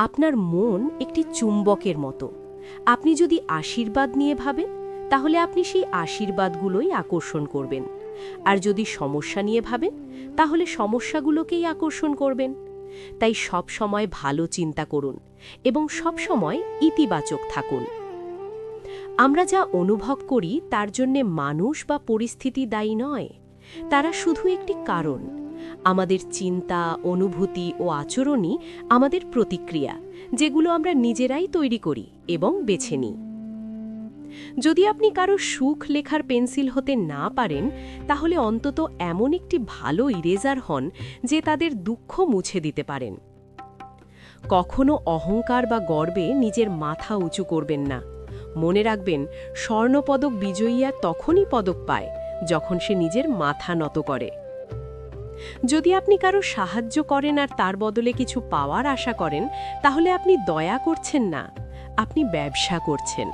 আপনার মন একটি চুম্বকের মতো। আপনি যদি আশীর্বাদ নিয়ে ভাবেন, তাহলে আপনি সেই আশীর্বাদগুলোই আকর্ষণ করবেন। আর যদি সমস্যা নিয়ে ভাবেন, তাহলে সমস্যাগুলোকেই আকর্ষণ করবেন। তাই সব সময় ভালো চিন্তা করুন এবং সব সময় ইতিবাচক থাকুন। আমরা যা অনুভব করি তার জন্যে মানুষ বা পরিস্থিতি দায়ী নয়। তারা শুধু একটি কারণ। আমাদের চিন্তা, অনুভূতি ও আচরণই আমাদের প্রতিক্রিয়া, যেগুলো আমরা নিজেরাই তৈরি করি এবং বেছে নিই। যদি আপনি কারো সুখ লেখার পেন্সিল হতে না পারেন, তাহলে অন্তত এমন একটি ভালো ইরেজার হন যে তাদের দুঃখ মুছে দিতে পারেন। কখনো অহংকার বা গর্বে নিজের মাথা উঁচু করবেন না। মনে রাখবেন, স্বর্ণপদক বিজয়ীরা তখনই পদক পায় যখন সে নিজের মাথা নত করে। যদি আপনি কারো সাহায্য করেন আর তার বদলে কিছু পাওয়ার আশা করেন, তাহলে আপনি দয়া করছেন না, আপনি ব্যবসা করছেন।